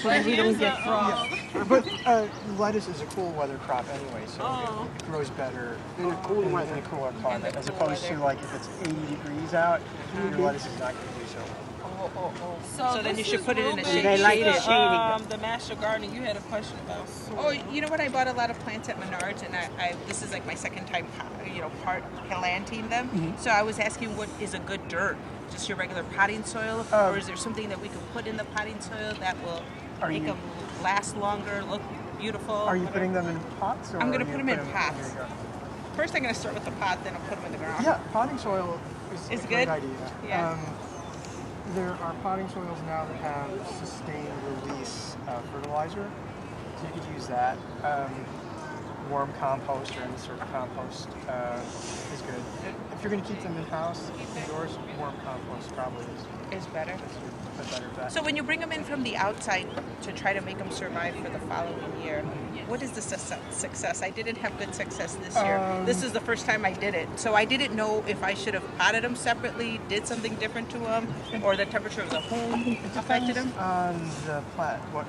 so that we don't get frost. Yeah. But lettuce is a cool weather crop anyway, so it grows better in a cooler climate, as opposed to like if it's 80 degrees out, your lettuce is not going to do so well. So then you should put it in a shade. They like the shading. The master gardening, you had a question about. Oh, you know what? I bought a lot of plants at Menards, and this is like my second time, planting them. So I was asking, what is a good dirt? Just your regular potting soil, or is there something that we could put in the potting soil that will make them last longer, look beautiful? Are you putting them in pots? Or I'm going to put them in pots. First, I'm going to start with the pot, then I'll put them in the ground. Yeah, potting soil is a good great idea. Yeah. There are potting soils now that have sustained release fertilizer, so you could use that. Warm compost or any sort of compost is good. If you're going to keep them in-house, indoors, warm compost probably is better. A better bet. So when you bring them in from the outside to try to make them survive for the following year, what is the success? I didn't have good success this year. This is the first time I did it. So I didn't know if I should have potted them separately, did something different to them, or the temperature of the home affected them. On the plant, what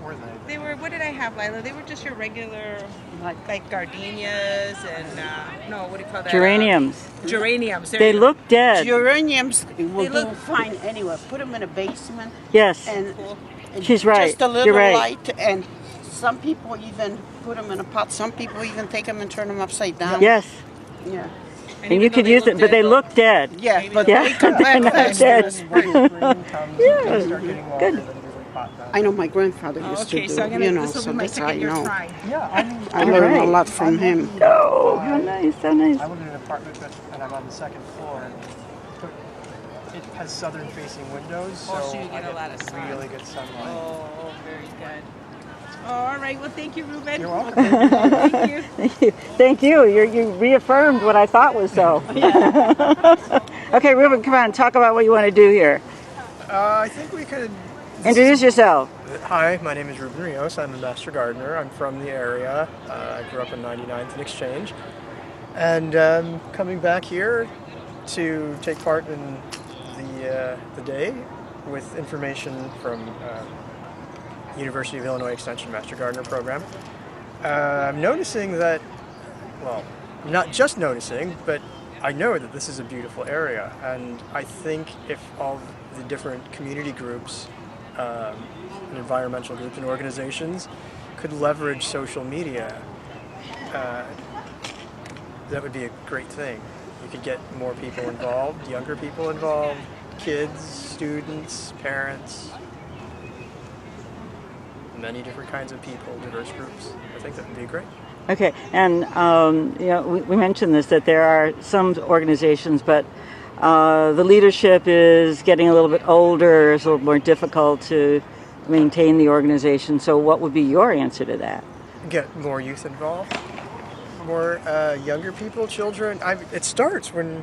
were they? They were, what did I have, Lila? They were just your regular, like gardenias and, what do you call that? Geraniums. Geraniums. They look dead. Geraniums will do fine anywhere. Put them in a basement. Yes. And she's right. Just a little You're right. light, and some people even put them in a pot. Some people even take them and turn them upside down. Yes. Yeah. And you could use it, but they look dead. Yeah, but Yeah. they come back fast. Dead. Yeah. Good. I know my grandfather used to do, so this will be my second year trying. Yeah, I learned a lot from him. Oh, how nice, how nice. I live in an apartment, and I'm on the second floor. It has southern-facing windows, so you get a lot of sun. really good sunlight. Oh, very good. All right. Well, thank you, Ruben. You're welcome. Thank you. Thank you. You reaffirmed what I thought was so. Okay, Ruben, come on, talk about what you want to do here. I think we could... Introduce yourself. Hi, my name is Ruben Rios. I'm a master gardener. I'm from the area. I grew up in 99th and Exchange. And coming back here to take part in the day with information from University of Illinois Extension Master Gardener Program. I'm noticing that, well, not just noticing, but I know that this is a beautiful area. And I think if all the different community groups and environmental groups and organizations could leverage social media, that would be a great thing. You could get more people involved, younger people involved, kids, students, parents, many different kinds of people, diverse groups. I think that would be great. Okay, and we mentioned this, that there are some organizations, but the leadership is getting a little bit older. It's a little more difficult to maintain the organization. So what would be your answer to that? Get more youth involved, more younger people, children. It starts when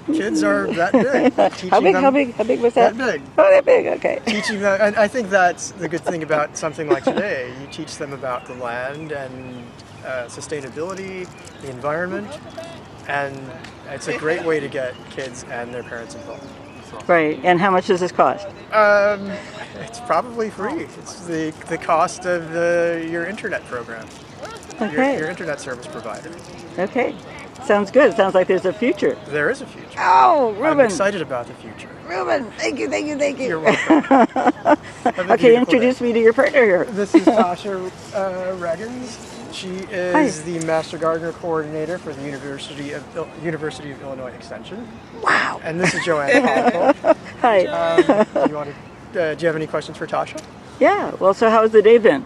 kids are that big. How big was that? That big. Oh, that big. Okay. Teaching them, and I think that's the good thing about something like today. You teach them about the land and sustainability, the environment, and it's a great way to get kids and their parents involved. Right. And how much does this cost? It's probably free. It's the cost of your internet program. Okay. Your internet service provider. Okay. Sounds good. Sounds like there's a future. There is a future. Oh, Ruben. I'm excited about the future. Ruben, thank you. You're welcome. Okay, introduce me to your partner here. This is Tasha Reggins. She is the Master Gardener Coordinator for the University of Illinois Extension. Wow. And this is Joanne Polliflo. Hi. Do you have any questions for Tasha? Yeah. Well, so how's the day been?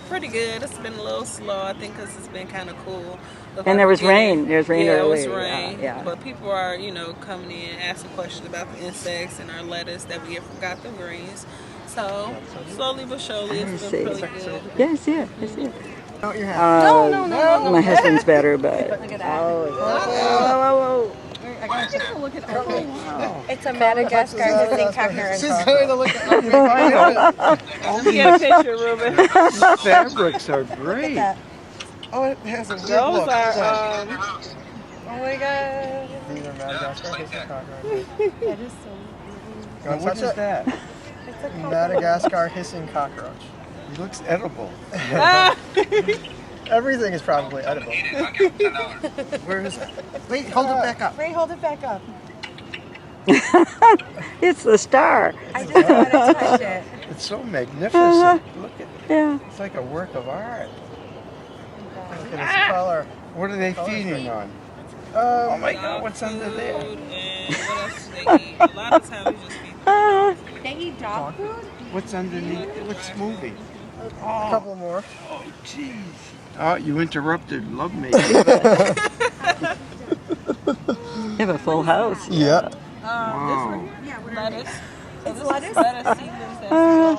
Pretty good. It's been a little slow, I think, because it's been kind of cool. And there was rain. There was rain earlier. Yeah, it was rain. Yeah. But people are, coming in, asking questions about the insects and our lettuce that we have forgot the greens. So, slowly but surely, it's been really good. Yeah, I see it. No, you're happy. No. My husband's better, but... Look at that. Oh. I got to take a look at that. Wow. It's a Madagascar visiting cocker. She's going to look at Get a picture, Ruben. the fabrics are great. Oh, it has a good Those look. are, Oh my god. These are Madagascar visiting cocker. That is so What is that? It's Madagascar hissing cockroach. He looks edible. Everything is probably edible. Where is it? Wait, hold it back up. Ray, hold it back up. It's the star. I just want to touch it. It's so magnificent. Look at it. Yeah. It's like a work of art. Look at his color. What are they feeding on? Oh Oh my God, what's under there? Food and what else do they eat? A lot of times we just feed them. They eat dog food? What's underneath? What's moving? A couple more. Oh, jeez. Oh, you interrupted. Love me. You have a full house. Yeah. Wow. Lettuce. So this lettuce? is lettuce seedlings that's grown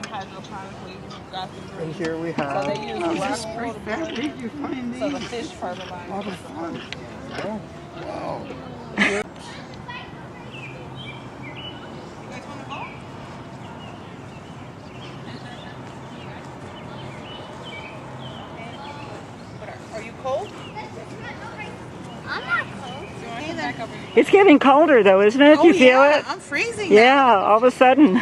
hydroponically. Got the And green. here we So have. they use rock Great family. You find so the these. fish fertilize. All the fun. Oh, wow. Are you cold? It's getting colder though, isn't it? Do you feel it? I'm freezing. Yeah, all of a sudden. Do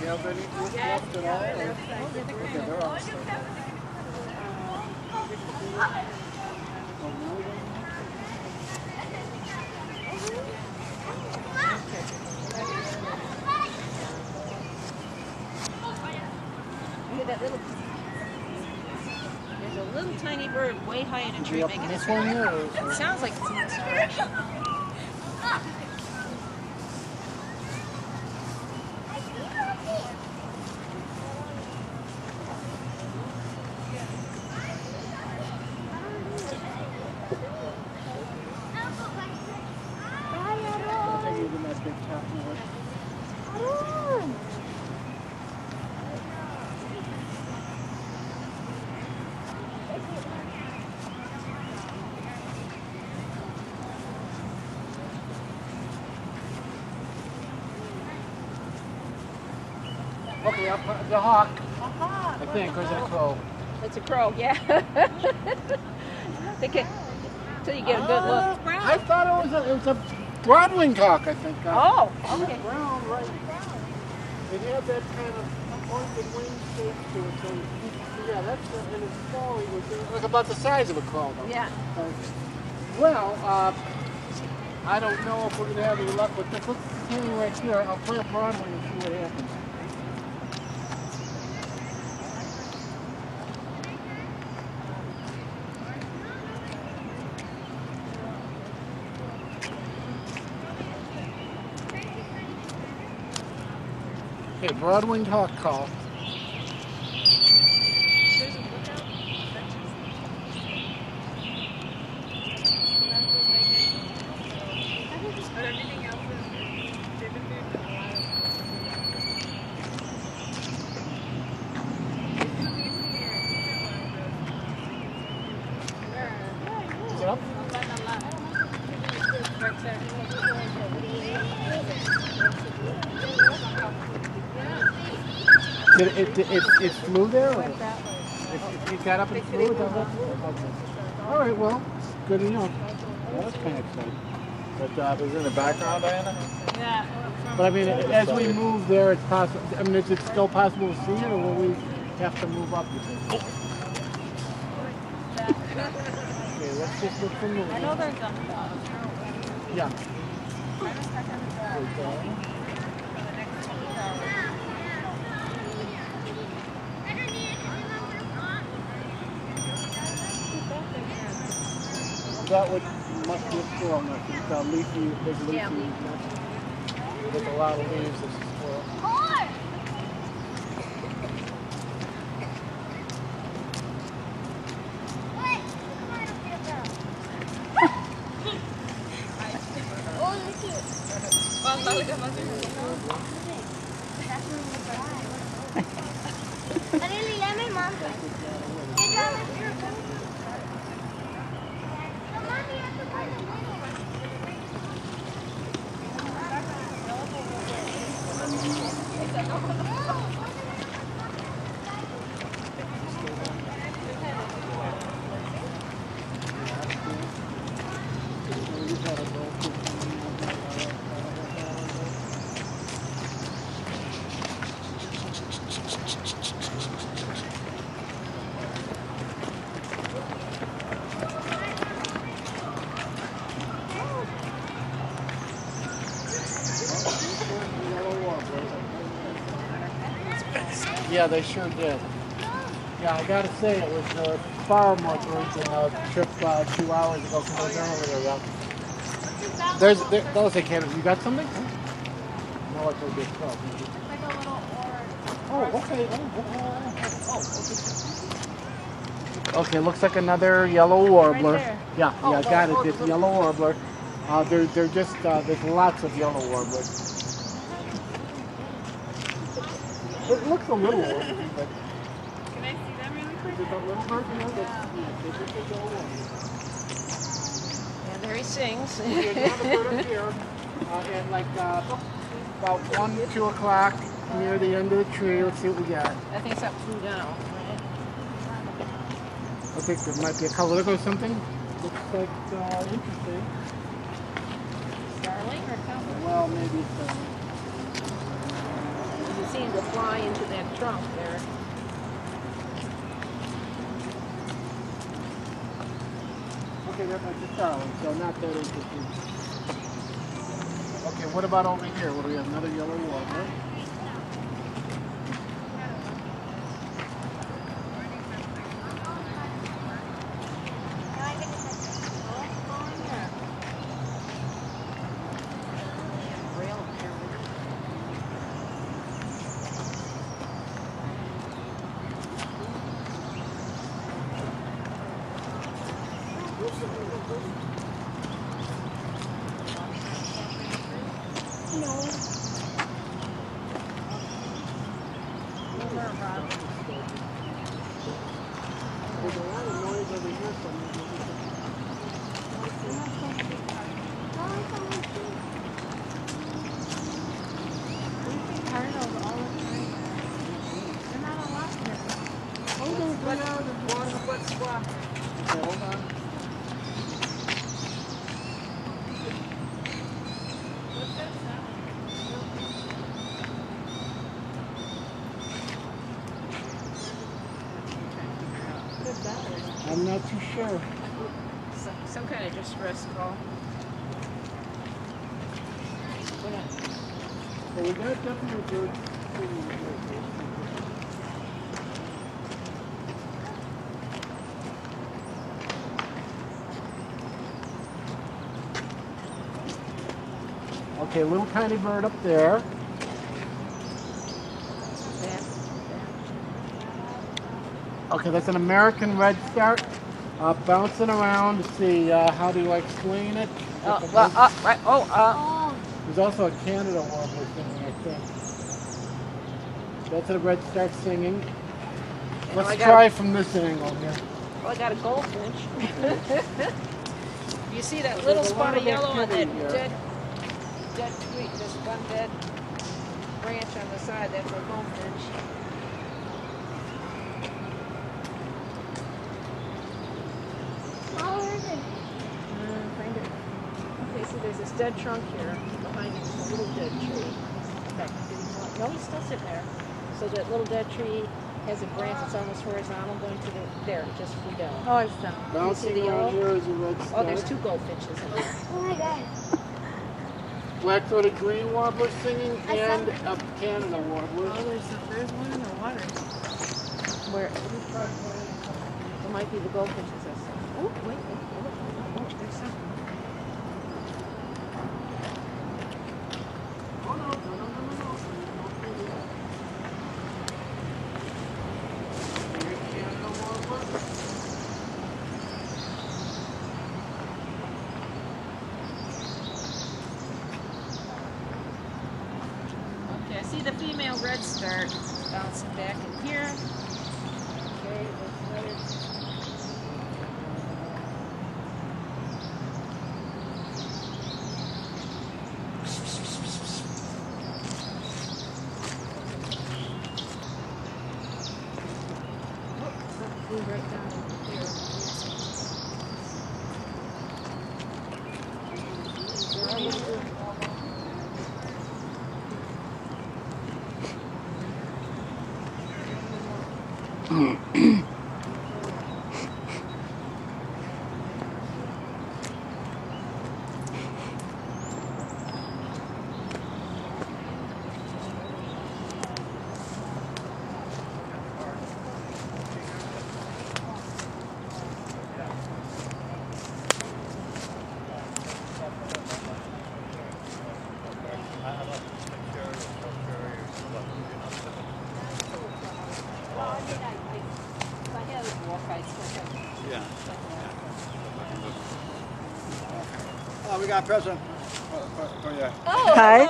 we have any left at all? Okay, they're all stuck. There's a little tiny bird way high in a tree Up making in a this sound. one here? It sounds like it's in the direction. Okay, I'll put the hawk. I think, or is that a crow? It's a crow, yeah. They can, till you get a good look. I thought it was a broadwing hawk, I think. Oh, okay. Brown, right. It had that kind of pointed wing shape to it. So, yeah, that's and it's small. It was about the size of a crow. Though. Yeah. Well, I don't know if we're going to have any luck with this. Let's continue right here. I'll play a broadwing and see what happens. Okay, broad-winged hawk call. Is it up? It flew there? Or it got up and flew? Okay. All right, well, good enough. Well, that's kind of exciting. But Is it in the background, Diana? but I mean, as we move there, it's possible. I mean, is it still possible to see it, or will we have to move up? You think? Okay, let's just look for movement. I know there's a Yeah. That would must be a squirrel nest. It's a leafy, big leafy nest with a lot of leaves. This is squirrel. Yeah, they sure did. Yeah, I gotta say it was far more birds than the trip 2 hours ago from those earlier. Those they can't. You got something? No, it's a big club. Oh, okay. Okay, looks like another yellow warbler. Yeah, got it. It's yellow warbler. They're just there's lots of yellow warblers. It looks a little orphan, but. Can I see them really quick? Is it that little bird? And there he sings. There's another bird up here, and like about 1, 2 o'clock near the end of the tree. Let's see what we got. I think something flew down. I think there might be a color or something. Looks like interesting. Starling or something? Well, maybe it's. It seemed to fly into that trunk there. Okay, that's like the starling, so not that interesting. Okay, what about over here? What do we have? Another yellow warbler. There's a lot of noise over here somewhere. Okay, hold on. I'm not too sure. Some kind of distress call. Well, we got definitely good. Okay, little tiny bird up there. Okay, that's an American redstart, bouncing around to see, how do I explain it? There's also a Canada warbler singing, I think. That's a redstart singing. Let's try from this angle here. Well, I got a goldfinch. You see that little spot of yellow on that dead tree, this one dead branch on the side, that's a goldfinch. Find it. Okay, so there's this dead trunk here. Behind it is a little dead tree. No, he's still sitting there. So that little dead tree has a branch that's almost horizontal going to there. It just flew down. Oh, it's done. Bouncing the around yellow? here is a redstart. Oh, there's 2 goldfinches in there. Oh my god. Black-throated green warbler singing and a Canada warbler. Oh, there's one in the water. Where? It might be the goldfinches. Oh, wait. Oh, there's something. Okay, I see the female redstart. Bouncing back in here. Okay, let's let it. Flew right down here. We got a present for you. Hi.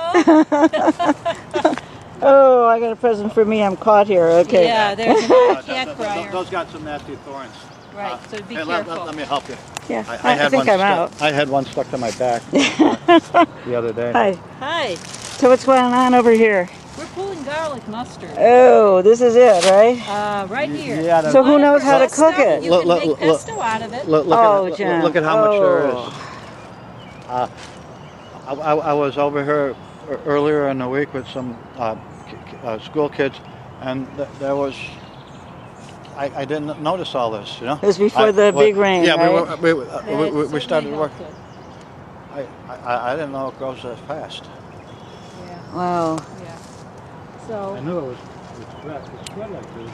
Oh, I got a present for me. I'm caught here. Okay. Yeah, there's another cat crier. Those got some nasty thorns. Right, so be Hey, careful. let me help you. Yeah. I had think one I'm out. I had one stuck to my back the other day. Hi. Hi, So what's going on over here? we're pulling garlic mustard. Oh, this is it, right? Right here. Yeah, So who knows how to Pesto, cook it? You can make pesto out of it. Look, Oh, Jen. look at how much there Oh. is. I was over here earlier in the week with some school kids, and there was. I didn't notice all this, you know. It was before the big rain, Yeah, right? we started working. It. I didn't know it grows that fast. Yeah, Wow. yeah. So, I knew it was spread like this.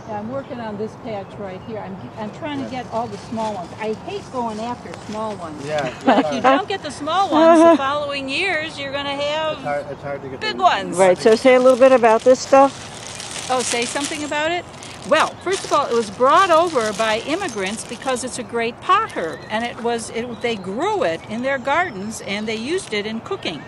yeah, I'm working on this patch right here. I'm trying to get all the small ones. I hate going after small ones. Yeah. But if you don't get the small ones, the following years you're going to have It's hard to get big the- ones. Right. So say a little bit about this stuff. Oh, say something about it? Well, first of all, it was brought over by immigrants because it's a great pot herb, and they grew it in their gardens and they used it in cooking.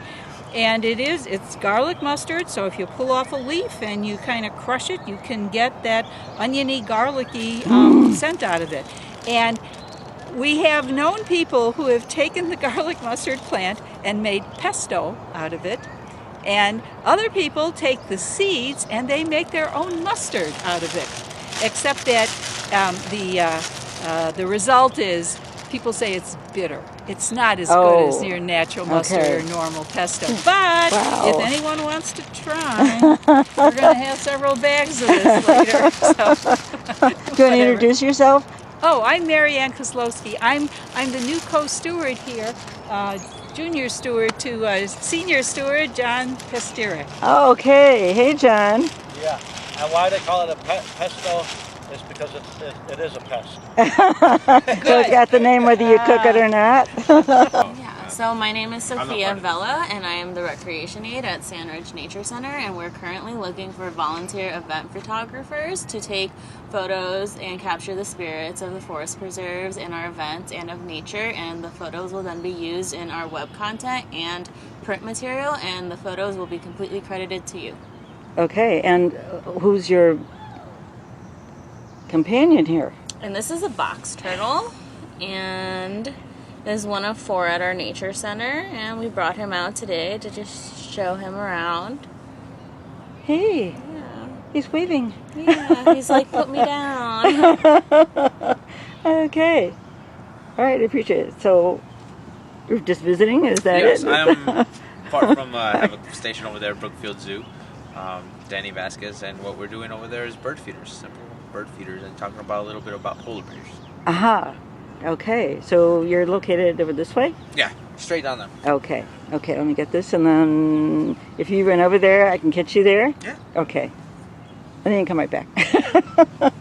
And it's garlic mustard, so if you pull off a leaf and you kind of crush it, you can get that oniony, garlicky scent out of it. And we have known people who have taken the garlic mustard plant and made pesto out of it. And other people take the seeds and they make their own mustard out of it. Except that the result is people say it's bitter. It's not as good as your natural mustard okay. or normal pesto. But Wow. if anyone wants to try, we're going to have several bags of this later. So, Do you want to whatever. introduce yourself? Oh, I'm Mary Ann Kozlowski. I'm the new co-steward here, junior steward to senior steward John Pestire. Oh, okay. Hey, John. Yeah, and why they call it a pesto is because it is a pest. So it's got the name whether you cook it or not. Yeah, so my name is Sophia Vella, and I am the recreation aide at Sandridge Nature Center, and we're currently looking for volunteer event photographers to take photos and capture the spirits of the forest preserves in our event and of nature, and the photos will then be used in our web content and print material, and the photos will be completely credited to you. Okay, and who's your companion here? And this is a box turtle, and is one of 4 at our nature center, and we brought him out today to just show him around. Hey, Yeah, he's waving. yeah, he's like, put me down. Okay. All right, I appreciate it. So, you're just visiting? Is that Yes, it? I'm apart from have a station over there at Brookfield Zoo, Danny Vasquez, and what we're doing over there is bird feeders, simple bird feeders, and talking about a little bit about polar bears. Aha. Okay, so you're located over this way? Yeah, straight down there. Okay. Okay, let me get this, and then if you run over there, I can catch you there? Yeah. Okay. And then you can come right back. We'll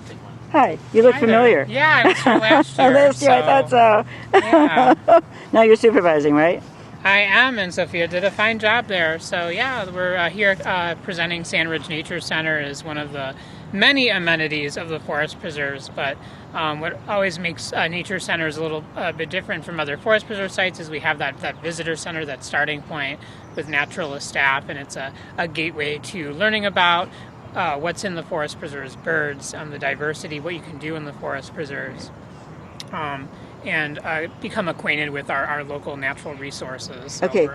take one. Hi, you look familiar. Yeah, I was here last year. Oh, last year, I thought so. Yeah. Now you're supervising, right? I am, and Sophia did a fine job there. So yeah, we're here presenting Sandridge Nature Center as one of the many amenities of the forest preserves. But what always makes nature centers a little bit different from other forest preserve sites is we have that visitor center, that starting point with naturalist staff, and it's a gateway to learning about what's in the forest preserves, birds, the diversity, what you can do in the forest preserves. And become acquainted with our local natural resources. So Okay,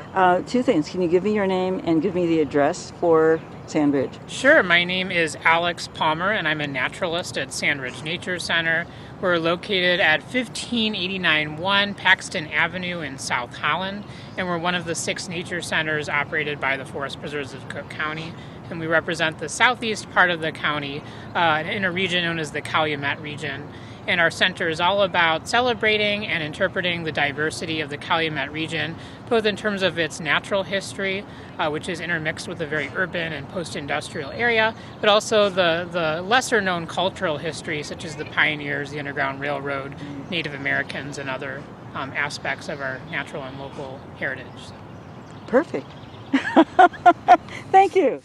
two things. Can you give me your name and give me the address for Sandridge? Sure. My name is Alex Palmer, and I'm a naturalist at Sandridge Nature Center. We're located at 1589-1 Paxton Avenue in South Holland, and we're one of the 6 nature centers operated by the Forest Preserves of Cook County. And we represent the southeast part of the county in a region known as the Calumet region. And our center is all about celebrating and interpreting the diversity of the Calumet region, both in terms of its natural history, which is intermixed with a very urban and post-industrial area, but also the lesser-known cultural history, such as the pioneers, the Underground Railroad, Native Americans, and other aspects of our natural and local heritage. Perfect. Thank you.